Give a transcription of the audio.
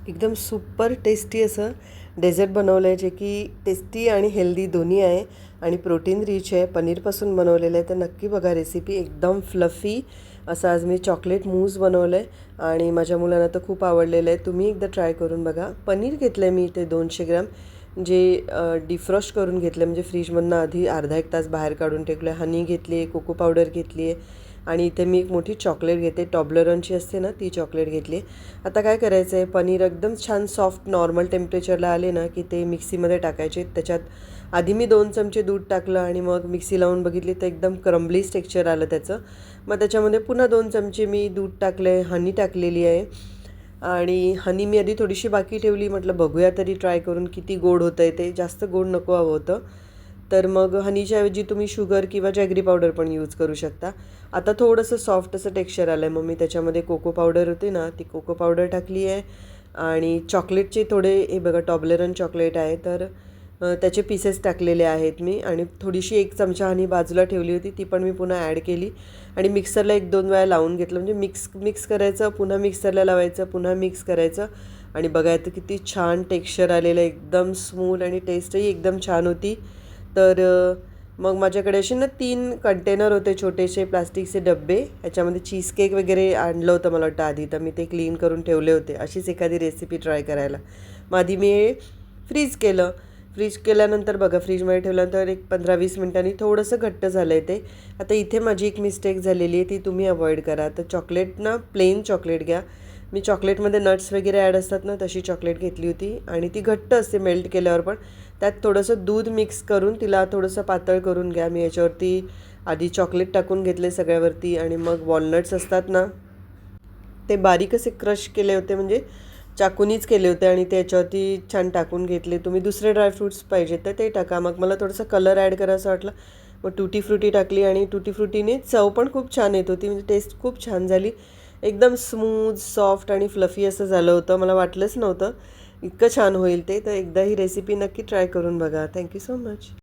एकदम super tasty असं dessert बनवलं आहे, जे की टेस्टी आणि हेल्दी दोन्ही आहे आणि प्रोटीन रिच आहे. पनीरपासून बनवलेलं आहे. तर नक्की बघा रेसिपी. एकदम फ्लफी असं आज मी चॉकलेट मूस बनवलं आहे आणि माझ्या मुलांना तर खूप आवडलेलं आहे. तुम्ही एकदा ट्राय करून बघा. पनीर घेतलं आहे मी इथे 200 ग्रॅम, जे डिफ्रॉस्ट करून घेतलं, म्हणजे फ्रीजमधनं आधी अर्धा एक तास बाहेर काढून ठेवलं आहे. हनी घेतली आहे, कोको पावडर घेतली आहे आणि इथे मी एक मोठी चॉकलेट घेते, टॉब्लरॉनची असते ना ती चॉकलेट घेतली. आता काय करायचं आहे, पनीर एकदम छान सॉफ्ट नॉर्मल टेम्परेचरला आले ना की ते मिक्सीमध्ये टाकायचे. त्याच्यात आधी मी 2 चमचे दूध टाकलं आणि मग मिक्सी लावून बघितली तर एकदम क्रम्बलीच टेक्स्चर आलं त्याचं. मग त्याच्यामध्ये पुन्हा 2 चमचे मी दूध टाकले, हनी टाकलेली आहे आणि हनी मी आधी थोडीशी बाकी ठेवली. म्हटलं बघूया तरी ट्राय करून किती गोड होतं आहे ते. जास्त गोड नको हवं होतं. तर मग हनीच्या ऐवजी तुम्ही शुगर किंवा जॅगरी पावडर पण यूज करू शकता. आता थोडंसं सॉफ्ट असं टेक्स्चर आलं आहे. मग मी त्याच्यामध्ये कोको पावडर होते ना, ती कोको पावडर टाकली आहे आणि चॉकलेटचे थोडे, हे बघा टॉब्लरॉन चॉकलेट आहे तर त्याचे पीसेस टाकलेले आहेत मी आणि थोडीशी 1 चमचा हनी बाजूला ठेवली होती, ती पण मी पुन्हा ॲड केली आणि मिक्सरला 1-2 वेळा लावून घेतलं. म्हणजे मिक्स करायचं, पुन्हा मिक्सरला लावायचं, पुन्हा मिक्स करायचं आणि बघायचं किती छान टेक्स्चर आलेलं, एकदम स्मूथ आणि टेस्टही एकदम छान होती. तर मग माझ्याकडे असे ना 3 कंटेनर होते, छोटेसे प्लास्टिकचे डब्बे. ह्याच्यामध्ये चीज केक वगैरे आणलं होतं मला वाटतं आधी, तर मी ते क्लीन करून ठेवले होते अशीच एखादी रेसिपी ट्राय करायला. मग आधी मी हे फ्रीज केलं. फ्रीज केल्यानंतर बघा, फ्रीजमध्ये ठेवल्यानंतर एक 15-20 मिनटांनी थोडंसं घट्ट झालं आहे ते. आता इथे माझी एक मिस्टेक झालेली आहे, ती तुम्ही अवॉइड करा. तर चॉकलेट ना प्लेन चॉकलेट घ्या. मी चॉकलेटमध्ये नट्स वगैरे ॲड असतात ना, तशी चॉकलेट घेतली होती आणि ती घट्ट असते मेल्ट केल्यावर पण. त्यात थोडंसं दूध मिक्स करून तिला थोडंसं पातळ करून घ्या. मी याच्यावरती आधी चॉकलेट टाकून घेतले सगळ्यावरती आणि मग वॉलनट्स असतात ना, ते बारीक असे क्रश केले होते, म्हणजे चाकूनीच केले होते आणि त्याच्यावरती छान टाकून घेतले. तुम्ही दुसरे ड्रायफ्रूट्स पाहिजे तर ते टाका. मग मला थोडंसं कलर ॲड करायचं वाटलं, मग टुटी फ्रुटी टाकली आणि टुटी फ्रुटीने चव पण खूप छान येत होती, म्हणजे टेस्ट खूप छान झाली. एकदम स्मूथ, सॉफ्ट आणि फ्लफी असं झालं होतं. मला वाटलंच नव्हतं इतकं छान होईल ते. तर एकदा ही रेसिपी नक्की ट्राय करून बघा. Thank you so much.